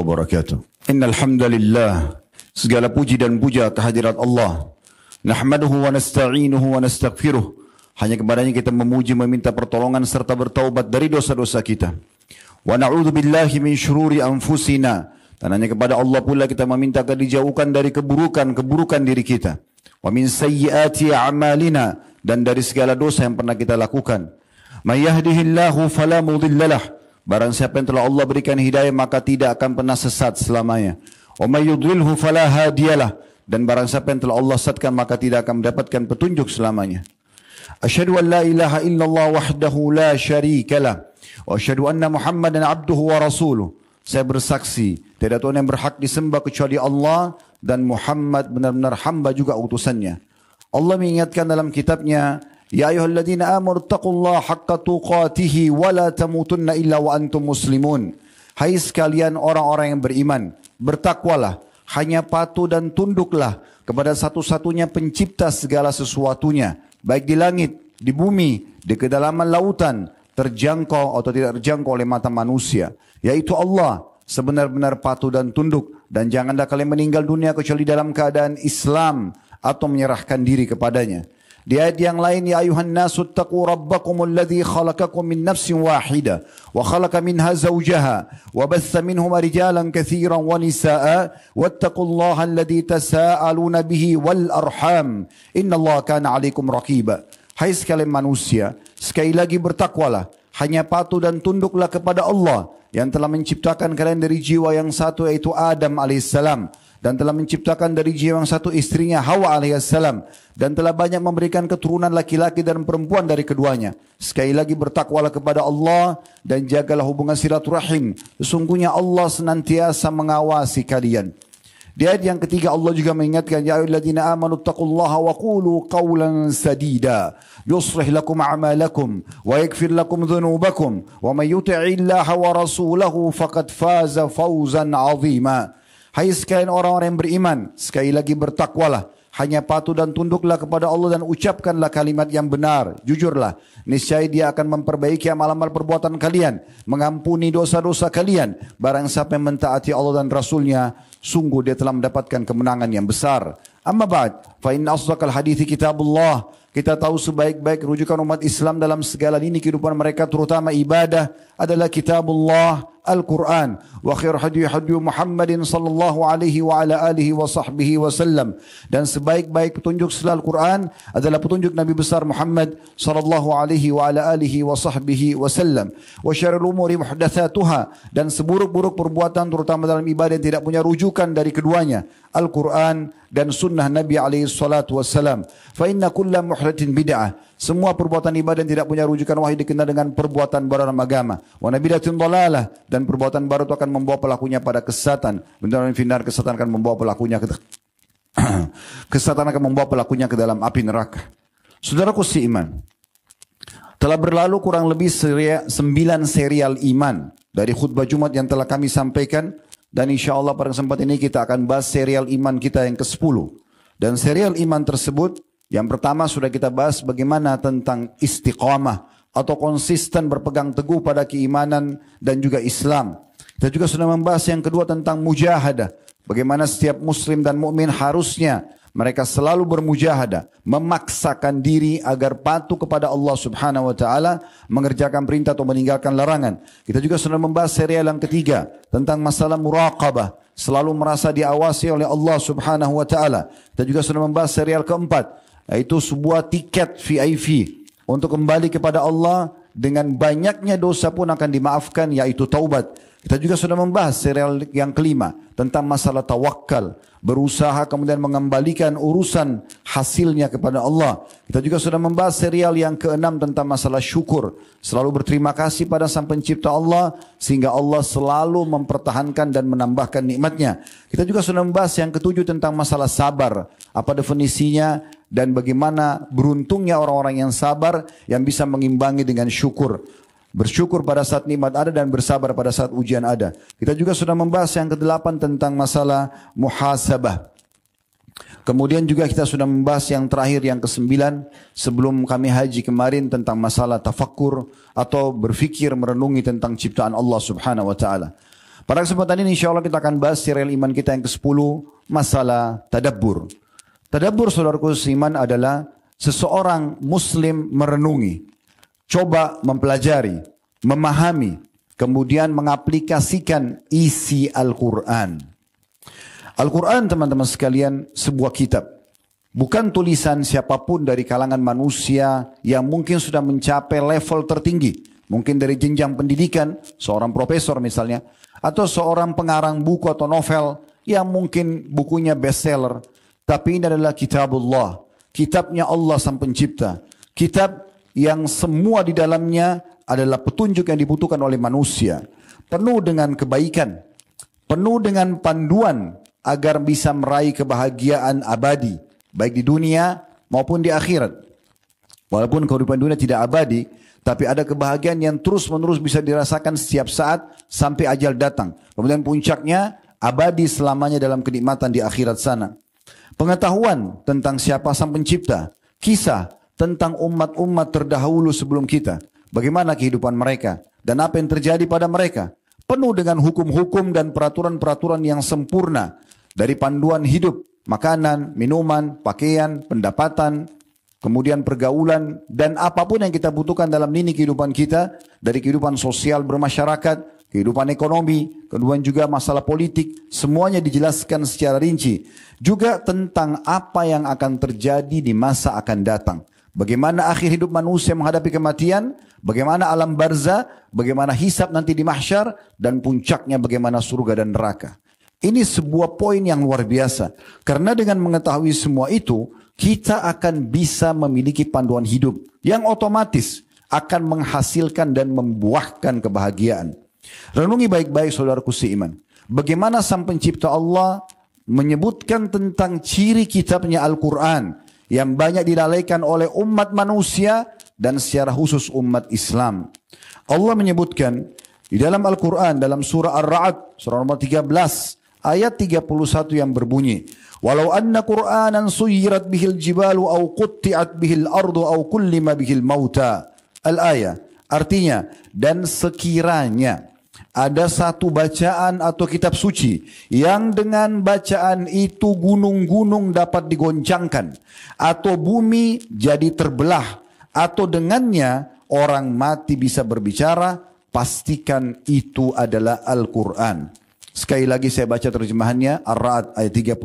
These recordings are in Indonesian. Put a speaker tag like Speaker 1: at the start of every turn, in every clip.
Speaker 1: wabarakatuh. Innal hamdalillah, segala puji dan puja kehadirat Allah. Nahmaduhu wa nasta'inuhu wa nastaghfiruh. Hanya kepadanya kita memuji, meminta pertolongan serta bertaubat dari dosa-dosa kita. Wa na'udzu billahi min syururi anfusina. Dan hanya kepada Allah pula kita meminta agar dijauhkan dari keburukan diri kita. Wa min sayyiati a'malina, dan dari segala dosa yang pernah kita lakukan. May yahdihillahu fala mudhillalah. Barang siapa yang telah Allah berikan hidayah maka tidak akan pernah sesat selamanya. Wa may yudlilhu fala hadiyalah. Dan barang siapa yang telah Allah sesatkan maka tidak akan mendapatkan petunjuk selamanya. Asyhadu an la ilaha illallah wahdahu la syarikalah. Wa asyhadu anna Muhammadan abduhu wa rasuluh. Saya bersaksi tidak Tuhan yang berhak disembah kecuali Allah, dan Muhammad benar-benar hamba juga utusannya. Allah mengingatkan dalam kitabnya, Ya ayyuhalladzina amanu taqullaha haqqa tuqatihi wa la tamutunna illa wa antum muslimun. Hai sekalian orang-orang yang beriman, bertakwalah, hanya patuh dan tunduklah kepada satu-satunya pencipta segala sesuatunya, baik di langit, di bumi, di kedalaman lautan, terjangkau atau tidak terjangkau oleh mata manusia, yaitu Allah. Sebenar-benar patuh dan tunduk, dan janganlah kalian meninggal dunia kecuali dalam keadaan Islam atau menyerahkan diri kepadanya. Di ayat yang lain, ya ayuhan nasu taqu rabbakum alladhi khalaqakum min nafsin wahidah wa khalaqa minha zawjaha wa batha minhuma rijalan katsiran wa nisaa wattaqullaha alladhi tasaaluna bihi wal arham innallaha kana 'alaikum raqiba. Hai sekalian manusia, sekali lagi bertakwalah, hanya patuh dan tunduklah kepada Allah yang telah menciptakan kalian dari jiwa yang satu, yaitu Adam alaihissalam, dan telah menciptakan dari jiwa yang satu istrinya Hawa alaihissalam, dan telah banyak memberikan keturunan laki-laki dan perempuan dari keduanya. Sekali lagi bertakwalah kepada Allah dan jagalah hubungan silaturahim. Sesungguhnya Allah senantiasa mengawasi kalian. Di ayat yang ketiga Allah juga mengingatkan, ya ayyuhalladzina amanu taqullaha wa qulu qawlan sadida yuslih lakum a'malakum wa yaghfir lakum dhunubakum wa may yuti'illaha wa rasulahu faqad faza fawzan 'azima. Hai sekalian orang-orang yang beriman, sekali lagi bertakwalah, hanya patuh dan tunduklah kepada Allah dan ucapkanlah kalimat yang benar, jujurlah. Niscaya Dia akan memperbaiki amal-amal perbuatan kalian, mengampuni dosa-dosa kalian. Barang siapa yang mentaati Allah dan Rasulnya, sungguh dia telah mendapatkan kemenangan yang besar. Amma ba'd, fa inna asdaqal hadithi kitabullah. Kita tahu sebaik-baik rujukan umat Islam dalam segala lini kehidupan mereka, terutama ibadah, adalah kitabullah, Al-Quran. Wa khair hadi Muhammadin sallallahu alaihi wa ala alihi wa sahbihi wa sallam. Dan sebaik-baik petunjuk setelah Al-Quran adalah petunjuk Nabi besar Muhammad sallallahu alaihi wa ala alihi wa sahbihi wa sallam. Wa syarrul umuri muhdatsatuha. Dan seburuk-buruk perbuatan terutama dalam ibadah yang tidak punya rujukan dari keduanya, Al-Quran dan sunnah Nabi alaihi salatu wassalam. Fa inna kulla muhdatsin bid'ah. Semua perbuatan ibadah yang tidak punya rujukan wahyu dikenal dengan perbuatan baru dalam agama. Wa nabidatin dhalalah, dan perbuatan baru itu akan membawa pelakunya pada kesesatan. Benar finar, kesesatan akan membawa pelakunya kesesatan akan membawa pelakunya ke dalam api neraka. Saudaraku seiman, telah berlalu kurang lebih 9 serial iman dari khutbah Jumat yang telah kami sampaikan, dan insya Allah pada kesempatan ini kita akan bahas serial iman kita yang ke-10. Dan serial iman tersebut, yang pertama sudah kita bahas bagaimana tentang istiqamah atau konsisten berpegang teguh pada keimanan dan juga Islam. Kita juga sudah membahas yang kedua tentang mujahadah. Bagaimana setiap muslim dan mukmin harusnya mereka selalu bermujahadah, memaksakan diri agar patuh kepada Allah Subhanahu wa taala, mengerjakan perintah atau meninggalkan larangan. Kita juga sudah membahas serial yang ketiga tentang masalah muraqabah, selalu merasa diawasi oleh Allah Subhanahu wa taala. Kita juga sudah membahas serial keempat, yaitu sebuah tiket VIP untuk kembali kepada Allah. Dengan banyaknya dosa pun akan dimaafkan, yaitu taubat. Kita juga sudah membahas serial yang kelima tentang masalah tawakal, berusaha kemudian mengembalikan urusan hasilnya kepada Allah. Kita juga sudah membahas serial yang keenam tentang masalah syukur, selalu berterima kasih pada Sang Pencipta Allah sehingga Allah selalu mempertahankan dan menambahkan nikmatnya. Kita juga sudah membahas yang ketujuh tentang masalah sabar, apa definisinya dan bagaimana beruntungnya orang-orang yang sabar yang bisa mengimbangi dengan syukur. Bersyukur pada saat nikmat ada dan bersabar pada saat ujian ada. Kita juga sudah membahas yang ke-8 tentang masalah muhasabah. Kemudian juga kita sudah membahas yang terakhir, yang ke-9 sebelum kami haji kemarin, tentang masalah tafakkur atau berfikir merenungi tentang ciptaan Allah Subhanahu wa taala. Pada kesempatan ini insya Allah kita akan bahas serial iman kita yang ke-10, masalah tadabbur. Tadabbur saudaraku seiman adalah seseorang muslim merenungi, coba mempelajari, memahami, kemudian mengaplikasikan isi Al-Quran. Al-Quran teman-teman sekalian sebuah kitab. Bukan tulisan siapapun dari kalangan manusia yang mungkin sudah mencapai level tertinggi. Mungkin dari jenjang pendidikan, seorang profesor misalnya. Atau seorang pengarang buku atau novel yang mungkin bukunya bestseller. Tapi ini adalah kitabullah. Kitabnya Allah sang pencipta. Kitab yang semua di dalamnya adalah petunjuk yang dibutuhkan oleh manusia. Penuh dengan kebaikan. Penuh dengan panduan agar bisa meraih kebahagiaan abadi. Baik di dunia maupun di akhirat. Walaupun kehidupan dunia tidak abadi, tapi ada kebahagiaan yang terus-menerus bisa dirasakan setiap saat sampai ajal datang. Kemudian puncaknya abadi selamanya dalam kenikmatan di akhirat sana. Pengetahuan tentang siapa sang pencipta. Kisah tentang umat-umat terdahulu sebelum kita. Bagaimana kehidupan mereka dan apa yang terjadi pada mereka. Penuh dengan hukum-hukum dan peraturan-peraturan yang sempurna. Dari panduan hidup, makanan, minuman, pakaian, pendapatan, kemudian pergaulan, dan apapun yang kita butuhkan dalam lini kehidupan kita, dari kehidupan sosial bermasyarakat, kehidupan ekonomi, kemudian juga masalah politik, semuanya dijelaskan secara rinci. Juga tentang apa yang akan terjadi di masa akan datang. Bagaimana akhir hidup manusia menghadapi kematian, bagaimana alam barzah, bagaimana hisab nanti di mahsyar, dan puncaknya bagaimana surga dan neraka. Ini sebuah poin yang luar biasa. Karena dengan mengetahui semua itu, kita akan bisa memiliki panduan hidup yang otomatis akan menghasilkan dan membuahkan kebahagiaan. Renungi baik-baik saudaraku seiman. Bagaimana sang pencipta Allah menyebutkan tentang ciri kitabnya Al-Quran yang banyak dilalaikan oleh umat manusia dan secara khusus umat Islam. Allah menyebutkan di dalam Al-Quran dalam surah Ar-Ra'd surah nomor 13 ayat 31 yang berbunyi, walau anna Qur'anan suyirat bihil jibalu au qutti'at bihil ardu au kullima bihil mauta. Al-ayah. Artinya, dan sekiranya ada satu bacaan atau kitab suci yang dengan bacaan itu gunung-gunung dapat digoncangkan atau bumi jadi terbelah atau dengannya orang mati bisa berbicara, pastikan itu adalah Al-Quran. Sekali lagi saya baca terjemahannya, Ar-Ra'd ayat 31.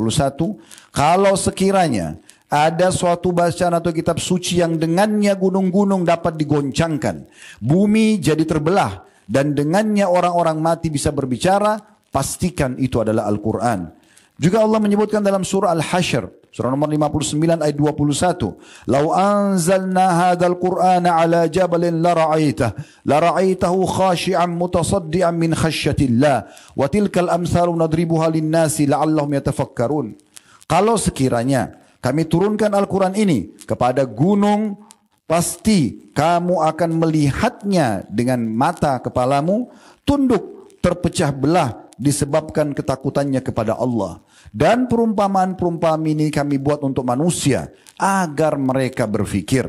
Speaker 1: Kalau sekiranya ada suatu bacaan atau kitab suci yang dengannya gunung-gunung dapat digoncangkan, bumi jadi terbelah, dan dengannya orang-orang mati bisa berbicara, pastikan itu adalah Al-Quran. Juga Allah menyebutkan dalam surah Al-Hashr, surah nomor 59 ayat 21. Lau anzalna hadzal Qur'ana ala jabalin lara'aitahu khashi'an mutasaddian min khasyatillah wa tilkal amsalu nadribuha linnasi la'allahum yatafakkarun. Kalau sekiranya kami turunkan Al-Quran ini kepada gunung, pasti kamu akan melihatnya dengan mata kepalamu, tunduk terpecah belah disebabkan ketakutannya kepada Allah. Dan perumpamaan-perumpamaan ini kami buat untuk manusia agar mereka berfikir.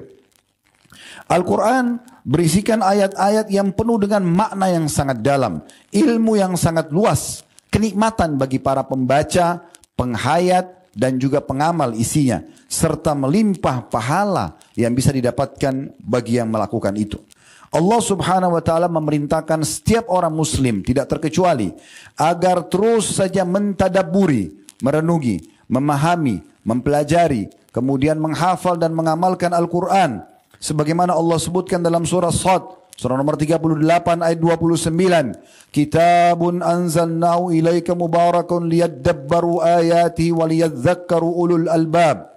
Speaker 1: Al-Quran berisikan ayat-ayat yang penuh dengan makna yang sangat dalam, ilmu yang sangat luas, kenikmatan bagi para pembaca, penghayat, dan juga pengamal isinya, serta melimpah pahala yang bisa didapatkan bagi yang melakukan itu. Allah subhanahu wa ta'ala memerintahkan setiap orang muslim, tidak terkecuali, agar terus saja mentadabburi, merenungi, memahami, mempelajari, kemudian menghafal dan mengamalkan Al-Quran. Sebagaimana Allah sebutkan dalam surah Shad, surah nomor 38 ayat 29. Kitabun anzalnahu ilaika mubarakun liyadabbaru ayatihi wa liyadzakkaru ulul albab.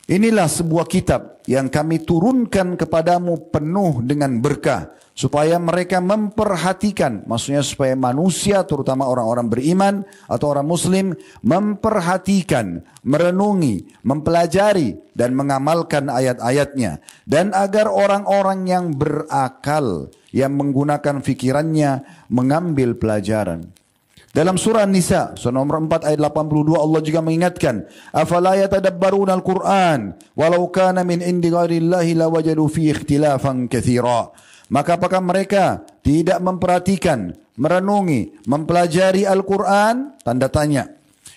Speaker 1: Inilah sebuah kitab yang kami turunkan kepadamu penuh dengan berkah, supaya mereka memperhatikan, maksudnya supaya manusia terutama orang-orang beriman atau orang muslim memperhatikan, merenungi, mempelajari dan mengamalkan ayat-ayatnya, dan agar orang-orang yang berakal yang menggunakan fikirannya mengambil pelajaran. Dalam surah An-Nisa, surah nomor 4 ayat 82 Allah juga mengingatkan, afala yatadabbaruna al-Qur'an walau kana min indi ghairillahi lawajadu fi ikhtilafan katsira. Maka apakah mereka tidak memperhatikan merenungi, mempelajari Al-Quran, tanda tanya.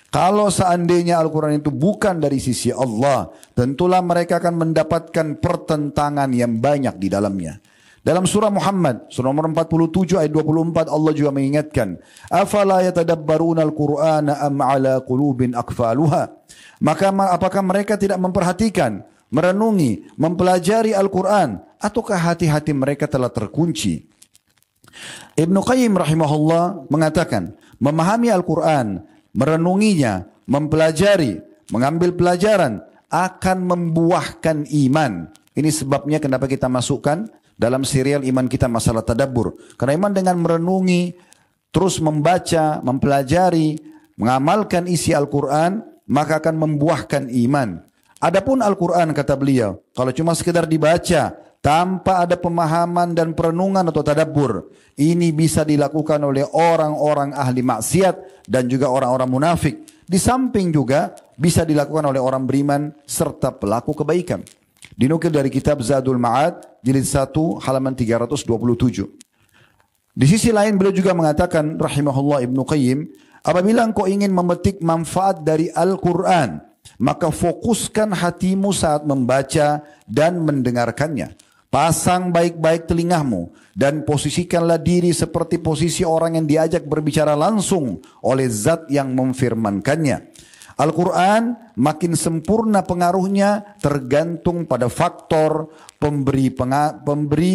Speaker 1: Kalau seandainya Al-Quran itu bukan dari sisi Allah, tentulah mereka akan mendapatkan pertentangan yang banyak di dalamnya. Dalam surah Muhammad, surah nomor 47 ayat 24, Allah juga mengingatkan, "Afala yatadabbaruna al-Qur'ana am 'ala qulubin aqfaluha?" Maka apakah mereka tidak memperhatikan, merenungi, mempelajari Al-Quran, ataukah hati-hati mereka telah terkunci? Ibnu Qayyim rahimahullah mengatakan, memahami Al-Quran, merenunginya, mempelajari, mengambil pelajaran, akan membuahkan iman. Ini sebabnya kenapa kita masukkan dalam serial iman kita masalah tadabbur. Karena iman dengan merenungi, terus membaca, mempelajari, mengamalkan isi Al-Quran, maka akan membuahkan iman. Adapun Al-Quran, kata beliau, kalau cuma sekedar dibaca, tanpa ada pemahaman dan perenungan atau tadabbur, ini bisa dilakukan oleh orang-orang ahli maksiat dan juga orang-orang munafik. Di samping juga bisa dilakukan oleh orang beriman serta pelaku kebaikan. Dinukil dari kitab Zadul Ma'ad, jilid 1, halaman 327. Di sisi lain beliau juga mengatakan, rahimahullah Ibnu Qayyim, apabila engkau ingin memetik manfaat dari Al-Quran, maka fokuskan hatimu saat membaca dan mendengarkannya. Pasang baik-baik telingamu dan posisikanlah diri seperti posisi orang yang diajak berbicara langsung oleh zat yang memfirmankannya. Al-Quran makin sempurna pengaruhnya tergantung pada faktor pemberi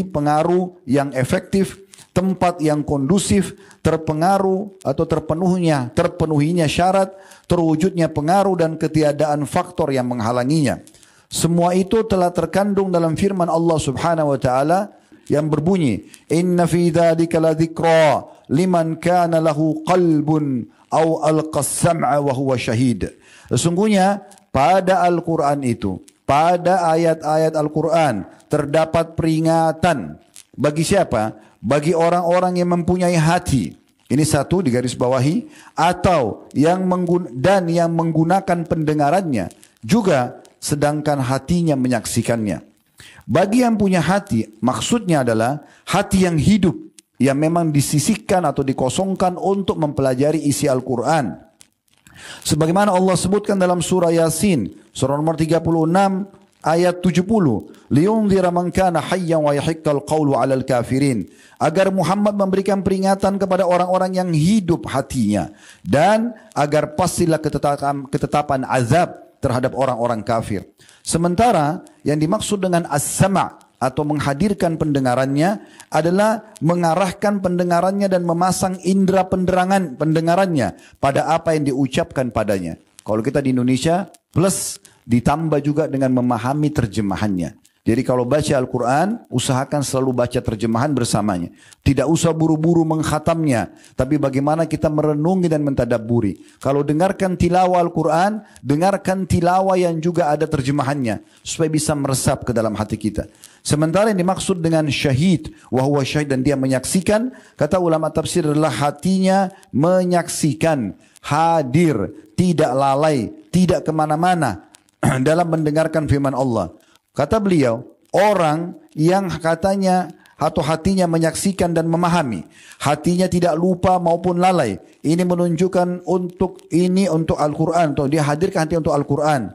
Speaker 1: pengaruh yang efektif, tempat yang kondusif, terpengaruh atau terpenuhinya syarat, terwujudnya pengaruh dan ketiadaan faktor yang menghalanginya. Semua itu telah terkandung dalam firman Allah Subhanahu wa taala yang berbunyi, "Inna fi dzalika ladzikra liman kana lahu qalbun aw alqas sam'a wa huwa syahid." Sesungguhnya pada Al-Qur'an itu, pada ayat-ayat Al-Qur'an terdapat peringatan bagi siapa? Bagi orang-orang yang mempunyai hati. Ini satu digaris bawahi, atau yang menggunakan pendengarannya juga sedangkan hatinya menyaksikannya. Bagi yang punya hati, maksudnya adalah hati yang hidup, yang memang disisihkan atau dikosongkan untuk mempelajari isi Al-Quran. Sebagaimana Allah sebutkan dalam surah Yasin, surah nomor 36, ayat 70, "Liyunzira man kana hayyan wa yahiqqal qawlu 'alal kafirin." Agar Muhammad memberikan peringatan kepada orang-orang yang hidup hatinya dan agar pastilah ketetapan azab terhadap orang-orang kafir. Sementara yang dimaksud dengan as-sama' atau menghadirkan pendengarannya adalah mengarahkan pendengarannya dan memasang indera pendengarannya pada apa yang diucapkan padanya. Kalau kita di Indonesia plus ditambah juga dengan memahami terjemahannya. Jadi kalau baca Al-Quran, usahakan selalu baca terjemahan bersamanya. Tidak usah buru-buru mengkhatamnya, tapi bagaimana kita merenungi dan mentadabburi. Kalau dengarkan tilawah Al-Quran, dengarkan tilawah yang juga ada terjemahannya, supaya bisa meresap ke dalam hati kita. Sementara yang dimaksud dengan syahid, wahuwa syahid, dan dia menyaksikan, kata ulama tafsir adalah hatinya menyaksikan, hadir, tidak lalai, tidak kemana-mana dalam mendengarkan firman Allah. Kata beliau, orang yang katanya atau hatinya menyaksikan dan memahami, hatinya tidak lupa maupun lalai, ini menunjukkan untuk Al-Quran, atau dia hadirkan hati untuk Al-Quran.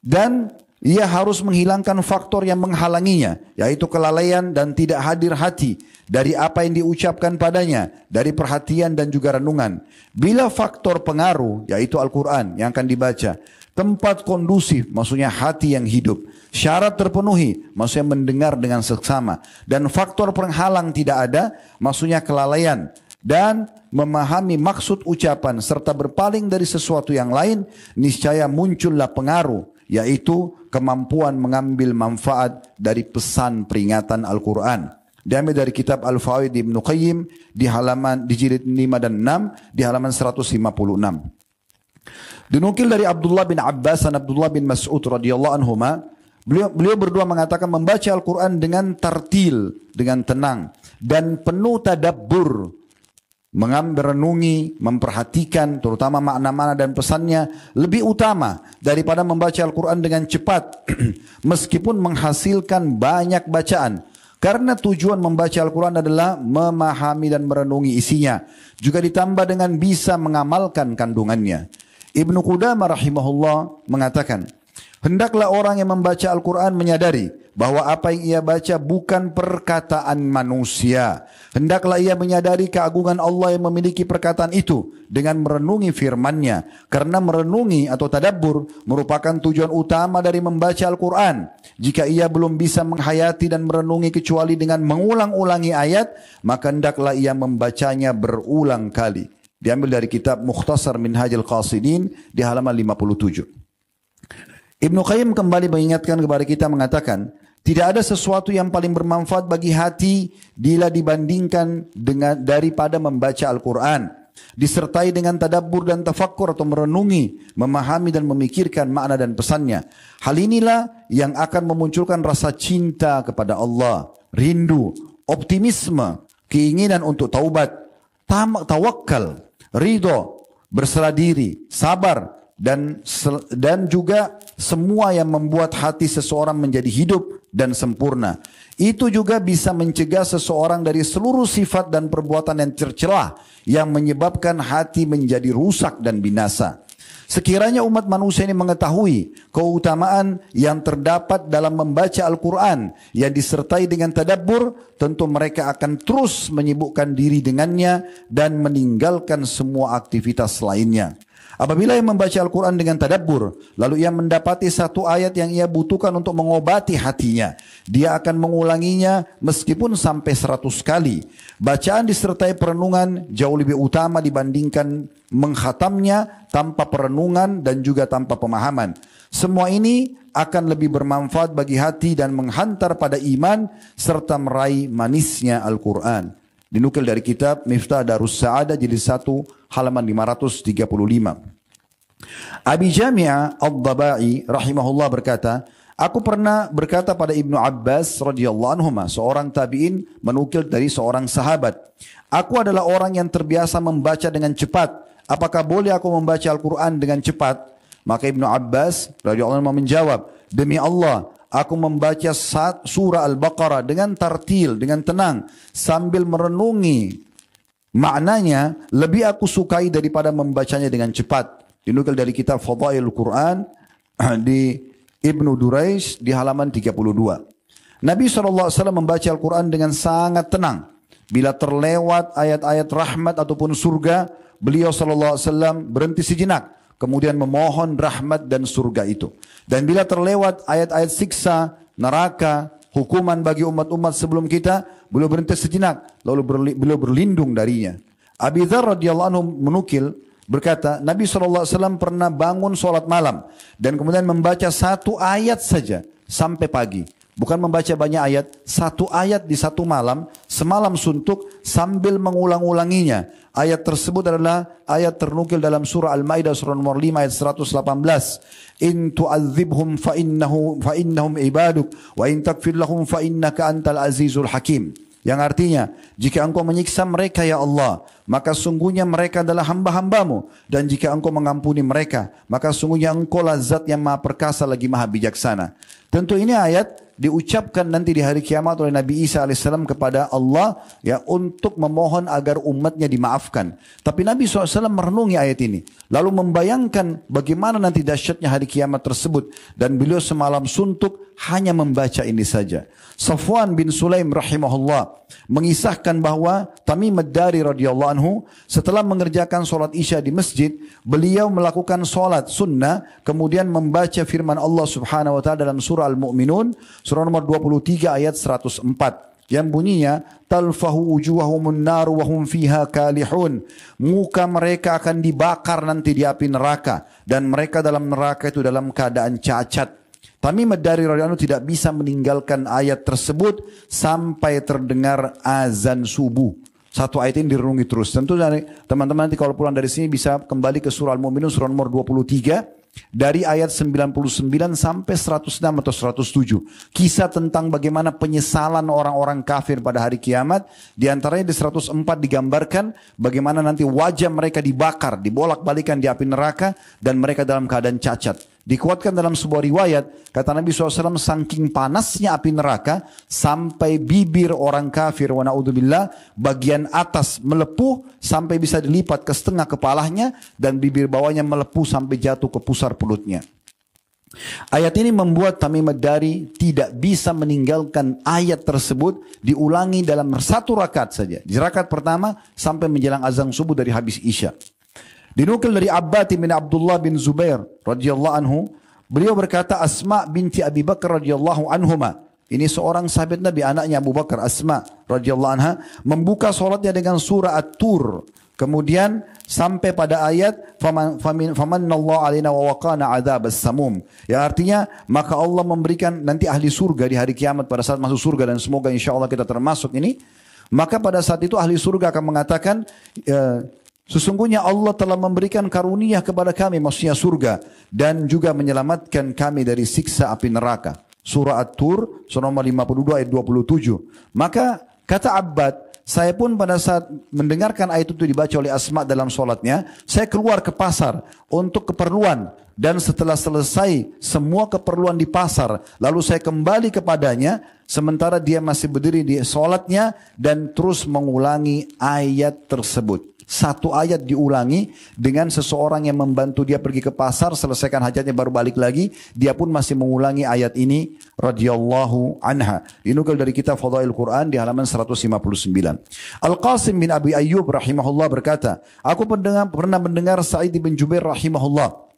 Speaker 1: Dan ia harus menghilangkan faktor yang menghalanginya, yaitu kelalaian dan tidak hadir hati dari apa yang diucapkan padanya, dari perhatian dan juga renungan. Bila faktor pengaruh, yaitu Al-Quran yang akan dibaca, tempat kondusif, maksudnya hati yang hidup, syarat terpenuhi, maksudnya mendengar dengan seksama, dan faktor penghalang tidak ada, maksudnya kelalaian, dan memahami maksud ucapan serta berpaling dari sesuatu yang lain, niscaya muncullah pengaruh, yaitu kemampuan mengambil manfaat dari pesan peringatan Al-Quran. Diambil dari kitab Al-Fawaid Ibnu Qayyim di jilid 5 dan 6 di halaman 156. Dinukil dari Abdullah bin Abbas dan Abdullah bin Mas'ud radhiyallahu anhuma, beliau berdua mengatakan membaca Al-Quran dengan tartil, dengan tenang dan penuh tadabbur, merenungi, memperhatikan terutama makna-makna dan pesannya lebih utama daripada membaca Al-Quran dengan cepat meskipun menghasilkan banyak bacaan. Karena tujuan membaca Al-Quran adalah memahami dan merenungi isinya. Juga ditambah dengan bisa mengamalkan kandungannya. Ibnu Qudamah rahimahullah mengatakan, hendaklah orang yang membaca Al-Quran menyadari bahwa apa yang ia baca bukan perkataan manusia. Hendaklah ia menyadari keagungan Allah yang memiliki perkataan itu dengan merenungi firman-Nya. Karena merenungi atau tadabbur merupakan tujuan utama dari membaca Al-Quran. Jika ia belum bisa menghayati dan merenungi kecuali dengan mengulang-ulangi ayat, maka hendaklah ia membacanya berulang kali. Diambil dari kitab Mukhtasar Minhajul Qasidin di halaman 57. Ibnu Qayyim kembali mengingatkan kepada kita mengatakan, tidak ada sesuatu yang paling bermanfaat bagi hati bila dibandingkan daripada membaca Al-Quran. Disertai dengan tadabbur dan tafakkur atau merenungi, memahami dan memikirkan makna dan pesannya. Hal inilah yang akan memunculkan rasa cinta kepada Allah, rindu, optimisme, keinginan untuk taubat, tawakal, ridho, berserah diri, sabar, dan juga semua yang membuat hati seseorang menjadi hidup dan sempurna. Itu juga bisa mencegah seseorang dari seluruh sifat dan perbuatan yang tercela yang menyebabkan hati menjadi rusak dan binasa. Sekiranya umat manusia ini mengetahui keutamaan yang terdapat dalam membaca Al-Quran yang disertai dengan tadabbur, tentu mereka akan terus menyibukkan diri dengannya dan meninggalkan semua aktivitas lainnya. Apabila ia membaca Al-Quran dengan tadabbur, lalu ia mendapati satu ayat yang ia butuhkan untuk mengobati hatinya, dia akan mengulanginya meskipun sampai 100 kali. Bacaan disertai perenungan jauh lebih utama dibandingkan menghatamnya tanpa perenungan dan juga tanpa pemahaman. Semua ini akan lebih bermanfaat bagi hati dan menghantar pada iman serta meraih manisnya Al-Quran. Dinukil dari kitab Miftah Darus Sa'adah jilid 1 halaman 535. Abi Jami'ah Ad-Dabai rahimahullah berkata, aku pernah berkata pada Ibnu Abbas radhiyallahu anhuma, seorang tabi'in menukil dari seorang sahabat, aku adalah orang yang terbiasa membaca dengan cepat. Apakah boleh aku membaca Al-Quran dengan cepat? Maka Ibnu Abbas radhiyallahu anhu menjawab, demi Allah, aku membaca surah Al-Baqarah dengan tartil, dengan tenang, sambil merenungi maknanya, lebih aku sukai daripada membacanya dengan cepat. Dinukil dari kitab Fadailul Quran di Ibnu Duraish di halaman 32. Nabi SAW membaca Al-Quran dengan sangat tenang. Bila terlewat ayat-ayat rahmat ataupun surga, beliau SAW berhenti sejenak, kemudian memohon rahmat dan surga itu. Dan bila terlewat ayat-ayat siksa, neraka, hukuman bagi umat-umat sebelum kita, beliau berhenti sejenak, lalu beliau berlindung darinya. Abi Dzar radhiyallahu anhu menukil berkata, Nabi SAW pernah bangun sholat malam dan kemudian membaca satu ayat saja sampai pagi. Bukan membaca banyak ayat, satu ayat di satu malam, semalam suntuk sambil mengulang-ulanginya. Ayat tersebut adalah ayat ternukil dalam surah Al-Maidah surah nomor 5 ayat 118. In tu'adzibhum fa innahum ibaduk wa in takfir lahum fa innaka antal azizul hakim. Yang artinya, jika engkau menyiksa mereka ya Allah, maka sungguhnya mereka adalah hamba-hambamu. Dan jika engkau mengampuni mereka, maka sungguhnya engkau lah zat yang maha perkasa lagi maha bijaksana. Tentu ini ayat diucapkan nanti di hari kiamat oleh Nabi Isa alaihissalam kepada Allah ya untuk memohon agar umatnya dimaafkan. Tapi Nabi SAW merenungi ayat ini, lalu membayangkan bagaimana nanti dahsyatnya hari kiamat tersebut, dan beliau semalam suntuk hanya membaca ini saja. Safwan bin Sulaim rahimahullah mengisahkan bahwa Tamim ad-Dari radhiyallahu anhu setelah mengerjakan solat isya di masjid, beliau melakukan solat sunnah, kemudian membaca firman Allah subhanahu wa ta'ala dalam surah Al-Mu'minun, surah nomor 23 ayat 104. Yang bunyinya, talfahu ujuhahumun naru wahum fiha kalihun. Muka mereka akan dibakar nanti di api neraka, dan mereka dalam neraka itu dalam keadaan cacat. Tamim ad-Dari radhiyallahu anhu tidak bisa meninggalkan ayat tersebut sampai terdengar azan subuh. Satu ayat ini direnungi terus. Tentu teman-teman nanti kalau pulang dari sini bisa kembali ke surah Al-Mu'minun surah nomor 23 dari ayat 99 sampai 106 atau 107. Kisah tentang bagaimana penyesalan orang-orang kafir pada hari kiamat. Di antaranya di 104 digambarkan bagaimana nanti wajah mereka dibakar, dibolak-balikan di api neraka, dan mereka dalam keadaan cacat. Dikuatkan dalam sebuah riwayat, kata Nabi SAW, saking panasnya api neraka, sampai bibir orang kafir, wa na'udzubillah, bagian atas melepuh, sampai bisa dilipat ke setengah kepalanya, dan bibir bawahnya melepuh sampai jatuh ke pusar perutnya. Ayat ini membuat Tamim Ad-Dari tidak bisa meninggalkan ayat tersebut, diulangi dalam satu rakaat saja. Di rakaat pertama sampai menjelang azan subuh dari habis Isya. Dinukil dari Abbad bin Abdullah bin Zubair radhiyallahu anhu, beliau berkata, Asma binti Abi Bakar radhiyallahu anhuma, ini seorang sahabat Nabi, anaknya Abu Bakar, Asma radhiyallahu anha, membuka salatnya dengan surah At-Tur. Kemudian sampai pada ayat famannallahu alaina wa waqana adzabas samum. Ya, artinya maka Allah memberikan nanti ahli surga di hari kiamat pada saat masuk surga, dan semoga insyaallah kita termasuk ini. Maka pada saat itu ahli surga akan mengatakan, sesungguhnya Allah telah memberikan karunia kepada kami, maksudnya surga, dan juga menyelamatkan kami dari siksa api neraka. Surah At-Tur, surah nomor 52 ayat 27. Maka kata Abbad, saya pun pada saat mendengarkan ayat itu dibaca oleh Asma dalam sholatnya, saya keluar ke pasar untuk keperluan. Dan setelah selesai semua keperluan di pasar, lalu saya kembali kepadanya, sementara dia masih berdiri di sholatnya, dan terus mengulangi ayat tersebut. Satu ayat diulangi dengan seseorang yang membantu dia pergi ke pasar, selesaikan hajatnya baru balik lagi, dia pun masih mengulangi ayat ini radhiyallahu anha. Dinukil dari kitab Fadail Quran di halaman 159. Al-Qasim bin Abi Ayyub rahimahullah berkata, aku pernah mendengar Sa'id bin Jubair rahimahullah,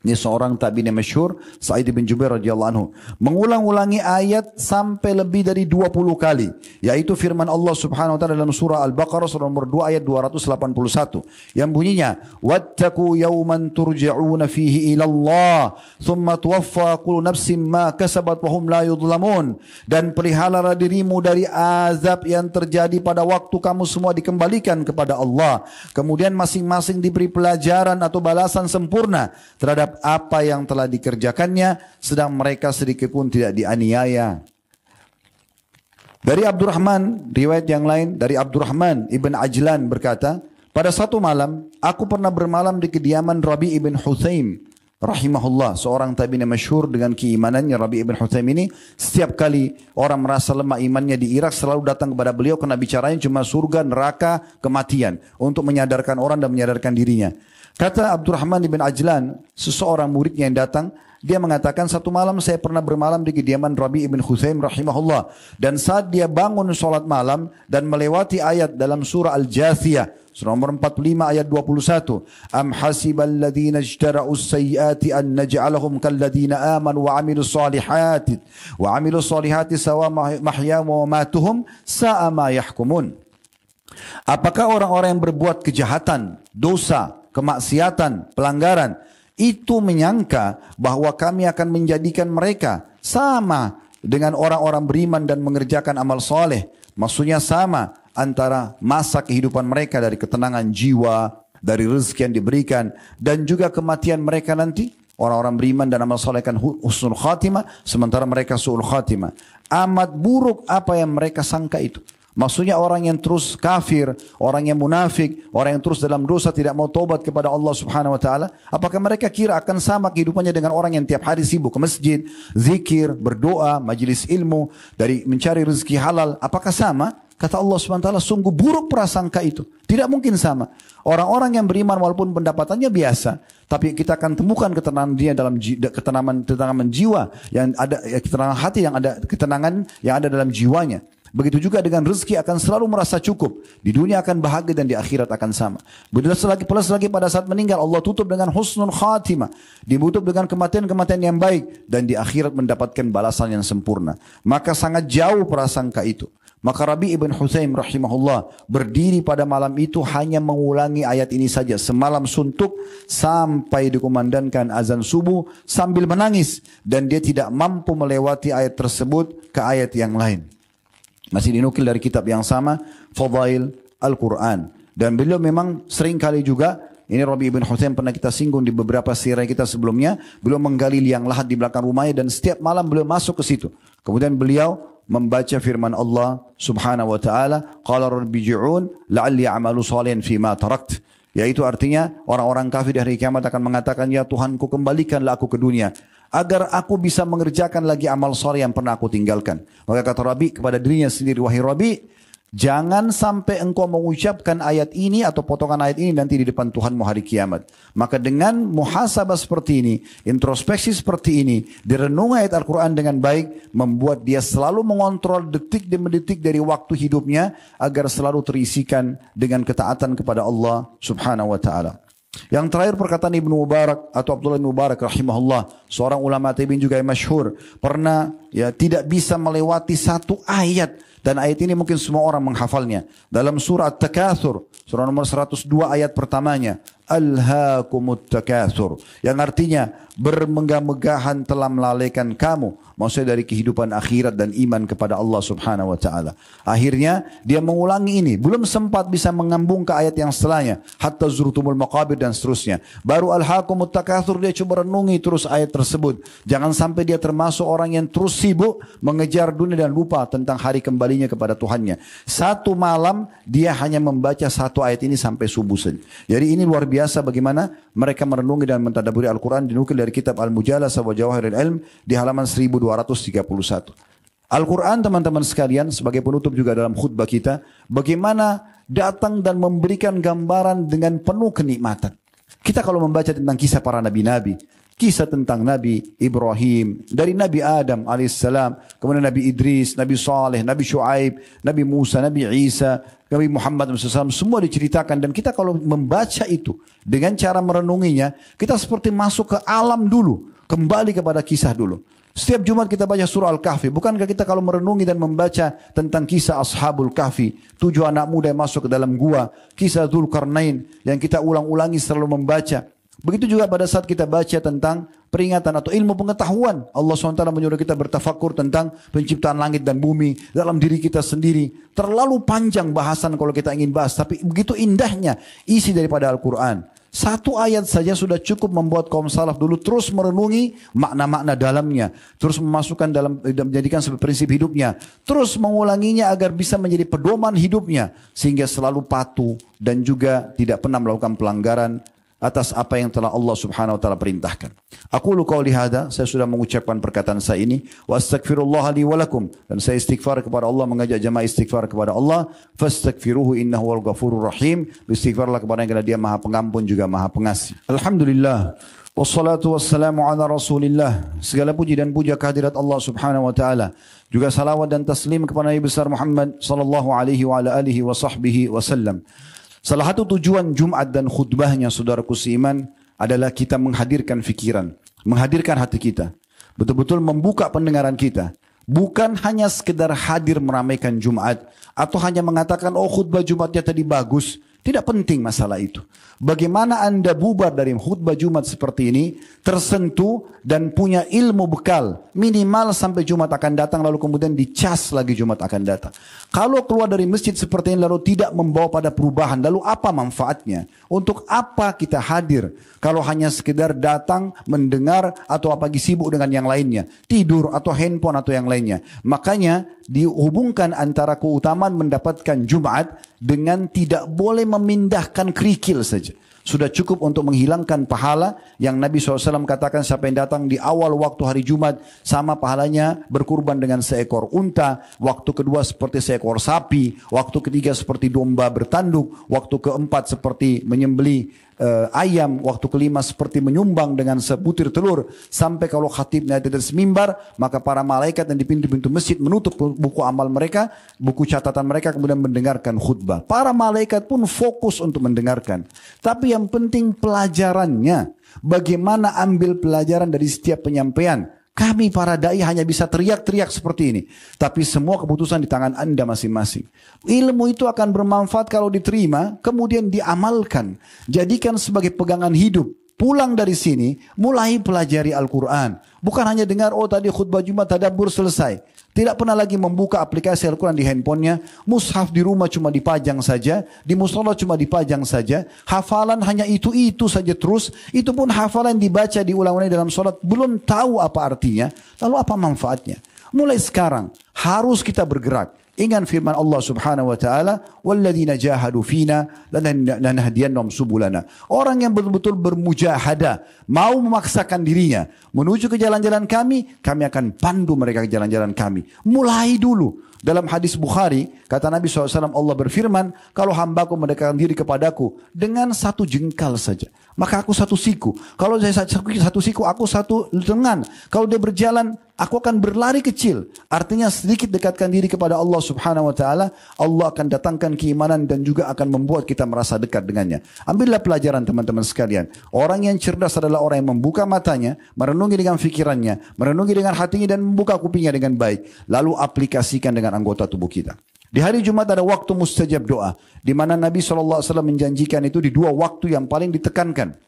Speaker 1: ini seorang tabi'in yang masyhur, Sa'id bin Jubair radhiyallahu anhu, mengulang-ulangi ayat sampai lebih dari 20 kali, yaitu firman Allah Subhanahu wa taala dalam surah Al-Baqarah surah nomor 2 ayat 281 yang bunyinya, wattaqu yawman turja'una fihi ila Allah thumma tuwaffa kullu nafsin ma kasabat wa hum la yudhlamun, dan peliharalah dirimu dari azab yang terjadi pada waktu kamu semua dikembalikan kepada Allah, kemudian masing-masing diberi pelajaran atau balasan sempurna terhadap apa yang telah dikerjakannya, sedang mereka sedikit pun tidak dianiaya. Dari Abdurrahman, riwayat yang lain dari Abdurrahman ibn Ajlan berkata, pada satu malam aku pernah bermalam di kediaman Rabi ibn Huthaim rahimahullah, seorang tabi'in yang masyhur dengan keimanannya. Rabi ibn Huthaim ini setiap kali orang merasa lemah imannya di Irak, selalu datang kepada beliau, karena bicaranya cuma surga, neraka, kematian, untuk menyadarkan orang dan menyadarkan dirinya. Kata Abdurrahman bin Ajlan, seseorang muridnya yang datang, dia mengatakan, satu malam saya pernah bermalam di kediaman Rabi ibn Huthaim rahimahullah, dan saat dia bangun sholat malam dan melewati ayat dalam surah Al-Jathiyah surah nomor 45 ayat 21, am hasibal ladzina ijtara'us sayyiati an naj'alahum kal ladzina amanu wa 'amilus solihati sawa mahyahum wa mamatuhum sa'a ma yahkumun. Apakah orang-orang yang berbuat kejahatan, dosa, kemaksiatan, pelanggaran, itu menyangka bahwa kami akan menjadikan mereka sama dengan orang-orang beriman dan mengerjakan amal soleh? Maksudnya sama antara masa kehidupan mereka dari ketenangan jiwa, dari rezeki yang diberikan, dan juga kematian mereka nanti. Orang-orang beriman dan amal soleh kan husnul khatimah, sementara mereka su'ul khatimah. Amat buruk apa yang mereka sangka itu. Maksudnya orang yang terus kafir, orang yang munafik, orang yang terus dalam dosa tidak mau tobat kepada Allah Subhanahu wa taala, apakah mereka kira akan sama kehidupannya dengan orang yang tiap hari sibuk ke masjid, zikir, berdoa, majelis ilmu, dari mencari rezeki halal? Apakah sama? Kata Allah Subhanahu wa taala, sungguh buruk prasangka itu. Tidak mungkin sama. Orang-orang yang beriman walaupun pendapatannya biasa, tapi kita akan temukan ketenangan dia dalam ketenangan jiwa yang ada, ketenangan hati yang ada, ketenangan yang ada dalam jiwanya. Begitu juga dengan rezeki, akan selalu merasa cukup. Di dunia akan bahagia dan di akhirat akan sama. Plus lagi pada saat meninggal Allah tutup dengan husnul khatimah. Ditutup dengan kematian-kematian yang baik. Dan di akhirat mendapatkan balasan yang sempurna. Maka sangat jauh prasangka itu. Maka Rabi ibn Huthaim rahimahullah berdiri pada malam itu hanya mengulangi ayat ini saja. Semalam suntuk sampai dikumandangkan azan subuh sambil menangis. Dan dia tidak mampu melewati ayat tersebut ke ayat yang lain. Masih dinukil dari kitab yang sama, Fadail Al-Quran. Dan beliau memang sering kali juga, ini Rabi ibn Huthaim pernah kita singgung di beberapa sirah kita sebelumnya, beliau menggali liang lahat di belakang rumahnya dan setiap malam beliau masuk ke situ. Kemudian beliau membaca firman Allah Subhanahu wa taala, qala rabbi ji'un la'alli a'malu salihan fi ma tarakt. Yaitu artinya orang-orang kafir di hari kiamat akan mengatakan, ya Tuhanku kembalikanlah aku ke dunia, agar aku bisa mengerjakan lagi amal soleh yang pernah aku tinggalkan. Maka kata Rabi kepada dirinya sendiri, wahai Rabi, jangan sampai engkau mengucapkan ayat ini atau potongan ayat ini nanti di depan Tuhanmu hari kiamat. Maka dengan muhasabah seperti ini, introspeksi seperti ini, direnungi ayat Al-Quran dengan baik, membuat dia selalu mengontrol detik demi detik dari waktu hidupnya, agar selalu terisikan dengan ketaatan kepada Allah subhanahu wa ta'ala. Yang terakhir perkataan Ibnu Mubarak atau Abdullah bin Mubarak rahimahullah, seorang ulama tabi'in juga yang masyhur, pernah tidak bisa melewati satu ayat, dan ayat ini mungkin semua orang menghafalnya. Dalam surah At-Takatsur, surah nomor 102 ayat pertamanya, Alhaakumut takatsur, yang artinya bermegah-megahan telah melalaikan kamu, maksudnya dari kehidupan akhirat dan iman kepada Allah subhanahu wa ta'ala. Akhirnya dia mengulangi ini, belum sempat bisa mengambung ke ayat yang setelahnya, hatta zurtumul maqabir dan seterusnya. Baru alhaakumut takatsur, dia coba renungi terus ayat tersebut. Jangan sampai dia termasuk orang yang terus sibuk mengejar dunia dan lupa tentang hari kembalinya kepada Tuhannya. Satu malam dia hanya membaca satu ayat ini sampai subuh saja. Jadi ini luar biasa bagaimana mereka merenungi dan mentadabburi Al-Quran, dinukil dari kitab Al-Mujalasah wa Jawahirul Ilm di halaman 1231. Al-Quran teman-teman sekalian sebagai penutup juga dalam khutbah kita, bagaimana datang dan memberikan gambaran dengan penuh kenikmatan. Kita kalau membaca tentang kisah para nabi-nabi, kisah tentang Nabi Ibrahim, dari Nabi Adam alaihissalam, kemudian Nabi Idris, Nabi Saleh, Nabi Shu'aib, Nabi Musa, Nabi Isa, Nabi Muhammad SAW, semua diceritakan. Dan kita kalau membaca itu dengan cara merenunginya, kita seperti masuk ke alam dulu, kembali kepada kisah dulu. Setiap Jumat kita baca surah Al-Kahfi. Bukankah kita kalau merenungi dan membaca tentang kisah Ashabul Kahfi, 7 anak muda yang masuk ke dalam gua, kisah Dzulqarnain yang kita ulang-ulangi selalu membaca. Begitu juga pada saat kita baca tentang peringatan atau ilmu pengetahuan. Allah SWT menyuruh kita bertafakur tentang penciptaan langit dan bumi dalam diri kita sendiri. Terlalu panjang bahasan kalau kita ingin bahas, tapi begitu indahnya isi daripada Al-Quran. Satu ayat saja sudah cukup membuat kaum salaf dulu terus merenungi makna-makna dalamnya, terus memasukkan dalam dan menjadikan sebagai prinsip hidupnya, terus mengulanginya agar bisa menjadi pedoman hidupnya, sehingga selalu patuh dan juga tidak pernah melakukan pelanggaran atas apa yang telah Allah subhanahu wa ta'ala perintahkan. Aku qauli hadza, saya sudah mengucapkan perkataan saya ini, wa astaghfirullah li wa lakum, dan saya istighfar kepada Allah, mengajak jamaah istighfar kepada Allah, fastaghfiruhu innahu wal ghafurur rahim, istighfarlah kepada yang dia maha pengampun juga maha pengasih. Alhamdulillah, wassalatu wassalamu ala rasulillah, segala puji dan puja kehadirat Allah subhanahu wa ta'ala, juga salawat dan taslim kepada Nabi besar Muhammad sallallahu alaihi wa ala alihi wa sahbihi wasallam. Salah satu tujuan Jumat dan khutbahnya saudaraku seiman adalah kita menghadirkan fikiran, menghadirkan hati kita, betul-betul membuka pendengaran kita. Bukan hanya sekedar hadir meramaikan Jumat atau hanya mengatakan oh khutbah Jumatnya tadi bagus. Tidak penting masalah itu. Bagaimana Anda bubar dari khutbah Jumat seperti ini, tersentuh dan punya ilmu bekal. Minimal sampai Jumat akan datang, lalu kemudian dicas lagi Jumat akan datang. Kalau keluar dari masjid seperti ini lalu tidak membawa pada perubahan, lalu apa manfaatnya? Untuk apa kita hadir? Kalau hanya sekedar datang, mendengar, atau apalagi sibuk dengan yang lainnya. Tidur atau handphone atau yang lainnya. Makanya dihubungkan antara keutamaan mendapatkan Jumat dengan tidak boleh memindahkan kerikil saja. Sudah cukup untuk menghilangkan pahala yang Nabi SAW katakan siapa yang datang di awal waktu hari Jumat sama pahalanya berkurban dengan seekor unta, waktu kedua seperti seekor sapi, waktu ketiga seperti domba bertanduk, waktu keempat seperti menyembeli ayam, waktu kelima seperti menyumbang dengan sebutir telur, sampai kalau khatibnya tidak semimbar maka para malaikat yang di pintu-pintu masjid menutup buku amal mereka, buku catatan mereka, kemudian mendengarkan khutbah. Para malaikat pun fokus untuk mendengarkan, tapi yang penting pelajarannya. Bagaimana ambil pelajaran dari setiap penyampaian? Kami para dai hanya bisa teriak-teriak seperti ini. Tapi semua keputusan di tangan Anda masing-masing. Ilmu itu akan bermanfaat kalau diterima, kemudian diamalkan. Jadikan sebagai pegangan hidup. Pulang dari sini, mulai pelajari Al-Quran. Bukan hanya dengar, oh tadi khutbah Jumat, tadabbur selesai. Tidak pernah lagi membuka aplikasi Al-Quran di handphonenya. Mushaf di rumah cuma dipajang saja. Di mushola cuma dipajang saja. Hafalan hanya itu saja terus. Itu pun hafalan dibaca diulang-ulang dalam sholat. Belum tahu apa artinya. Lalu apa manfaatnya? Mulai sekarang harus kita bergerak. Ingat firman Allah Subhanahu wa taala, "Walladzina jahadu fina lanahdiyannahum subulana." Orang yang betul-betul bermujahadah, mau memaksakan dirinya menuju ke jalan-jalan kami, kami akan pandu mereka ke jalan-jalan kami. Mulai dulu. Dalam hadis Bukhari, kata Nabi SAW, Allah berfirman, kalau hambaku mendekatkan diri kepadaku dengan satu jengkal saja, maka aku satu siku. Kalau saya satu siku, aku satu lengan. Kalau dia berjalan, aku akan berlari kecil. Artinya sedikit dekatkan diri kepada Allah Subhanahu wa taala, Allah akan datangkan keimanan dan juga akan membuat kita merasa dekat dengannya. Ambillah pelajaran teman-teman sekalian. Orang yang cerdas adalah orang yang membuka matanya, merenungi dengan fikirannya, merenungi dengan hatinya dan membuka kupingnya dengan baik. Lalu aplikasikan dengan anggota tubuh kita. Di hari Jumat ada waktu mustajab doa, di mana Nabi SAW menjanjikan itu di dua waktu yang paling ditekankan.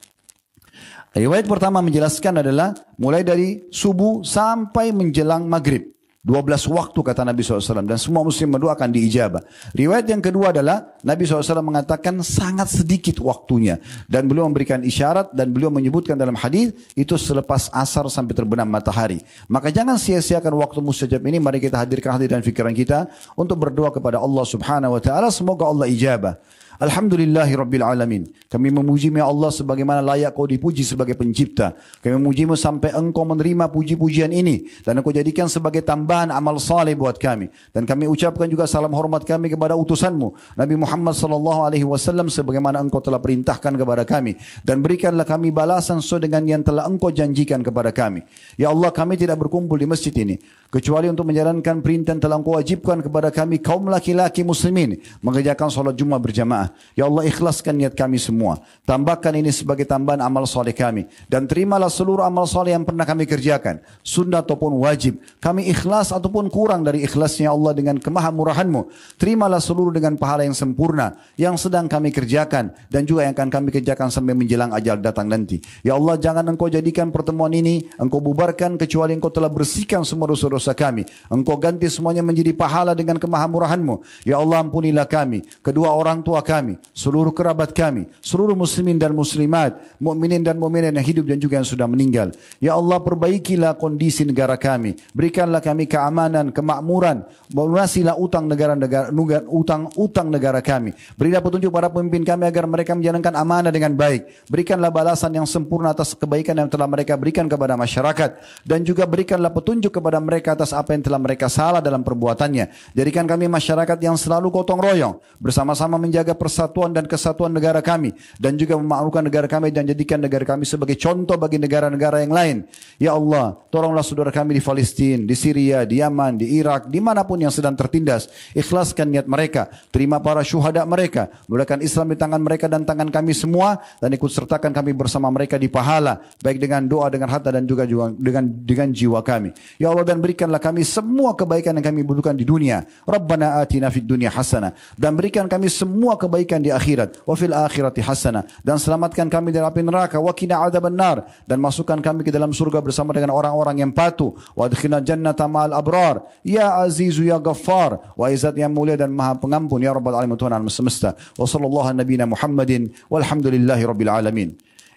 Speaker 1: Riwayat pertama menjelaskan adalah mulai dari subuh sampai menjelang maghrib. 12 waktu kata Nabi SAW, dan semua muslim berdoa akan diijabah. Riwayat yang kedua adalah Nabi SAW mengatakan sangat sedikit waktunya, dan beliau memberikan isyarat dan beliau menyebutkan dalam hadis itu selepas asar sampai terbenam matahari. Maka jangan sia-siakan waktu mustajab ini. Mari kita hadirkan hati dan fikiran kita untuk berdoa kepada Allah Subhanahu wa taala, semoga Allah ijabah. Alhamdulillahi Rabbil Alamin. Kami memuji-Mu ya Allah sebagaimana layak Kau dipuji sebagai pencipta. Kami memuji-Mu sampai Engkau menerima puji-pujian ini, dan Engkau jadikan sebagai tambahan amal saleh buat kami. Dan kami ucapkan juga salam hormat kami kepada utusan-Mu Nabi Muhammad SAW, sebagaimana Engkau telah perintahkan kepada kami. Dan berikanlah kami balasan sesuai dengan yang telah Engkau janjikan kepada kami. Ya Allah, kami tidak berkumpul di masjid ini kecuali untuk menjalankan perintah yang telah Engkau wajibkan kepada kami kaum laki-laki muslimin, mengerjakan salat Jumat berjamaah. Ya Allah, ikhlaskan niat kami semua. Tambahkan ini sebagai tambahan amal soleh kami. Dan terimalah seluruh amal soleh yang pernah kami kerjakan, sunnah ataupun wajib. Kami ikhlas ataupun kurang dari ikhlasnya Allah dengan kemahamurahan-Mu. Terimalah seluruh dengan pahala yang sempurna yang sedang kami kerjakan dan juga yang akan kami kerjakan sampai menjelang ajal datang nanti. Ya Allah, jangan Engkau jadikan pertemuan ini Engkau bubarkan kecuali Engkau telah bersihkan semua dosa-dosa kami. Engkau ganti semuanya menjadi pahala dengan kemahamurahan-Mu. Ya Allah, ampunilah kami, kedua orang tua kami, seluruh kerabat kami, seluruh muslimin dan muslimat, mukminin dan mukminat yang hidup dan juga yang sudah meninggal. Ya Allah, perbaikilah kondisi negara kami, berikanlah kami keamanan, kemakmuran, lunasilah utang negara kami. Berilah petunjuk para pemimpin kami agar mereka menjalankan amanah dengan baik. Berikanlah balasan yang sempurna atas kebaikan yang telah mereka berikan kepada masyarakat, dan juga berikanlah petunjuk kepada mereka atas apa yang telah mereka salah dalam perbuatannya. Jadikan kami masyarakat yang selalu gotong royong, bersama-sama menjaga persatuan dan kesatuan negara kami, dan juga memakmurkan negara kami dan jadikan negara kami sebagai contoh bagi negara-negara yang lain. Ya Allah, tolonglah saudara kami di Palestina, di Syria, di Yaman, di Irak, dimanapun yang sedang tertindas. Ikhlaskan niat mereka, terima para syuhada mereka, mudahkan Islam di tangan mereka dan tangan kami semua, dan ikut sertakan kami bersama mereka di pahala, baik dengan doa, dengan harta, dan juga dengan jiwa kami. Ya Allah, dan berikanlah kami semua kebaikan yang kami butuhkan di dunia. Rabbana atina fid dunya hasanah, dan berikan kami semua kebaikan di akhirat. Wa fil akhirati hasanah, dan selamatkan kami dari api neraka. Wa qina adzabannar, dan masukkan kami ke dalam surga bersama dengan orang-orang yang patuh. Wa adkhilna jannata ma'al abrar. Ya azizu ya ghaffar, wa izzat yang mulia dan maha pengampun ya rabbal alamin, Tuhan alam semesta. Wa sallallahu nabiyana Muhammadin walhamdulillahi rabbil alamin.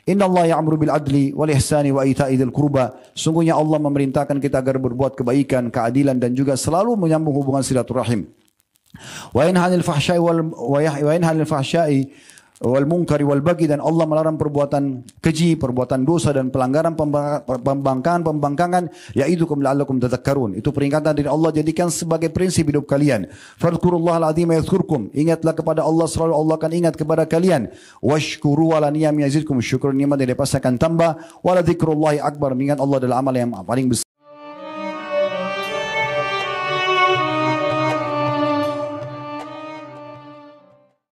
Speaker 1: Inna Allah ya'muru bil adli wal ihsani wa ita'i dzil qurba. Sungguhnya Allah memerintahkan kita agar berbuat kebaikan, keadilan, dan juga selalu menyambung hubungan silaturahim. Wa yanha 'anil fahsya'i wal munkari wal baghi, dan Allah melarang perbuatan keji, perbuatan dosa dan pelanggaran, pembangkangan, ya'idukum la'allakum tadhakkarun. Itu peringatan dari Allah, jadikan sebagai prinsip hidup kalian. Fadhkurullahal azim yadhkurkum, ingatlah kepada Allah selalu, Allah akan ingat kepada kalian. Washkuru ala niyam yazidkum, syukur nikmat yang dipasti akan tambah. Wala dzikrullahi akbar, mengingat Allah adalah amal yang paling besar.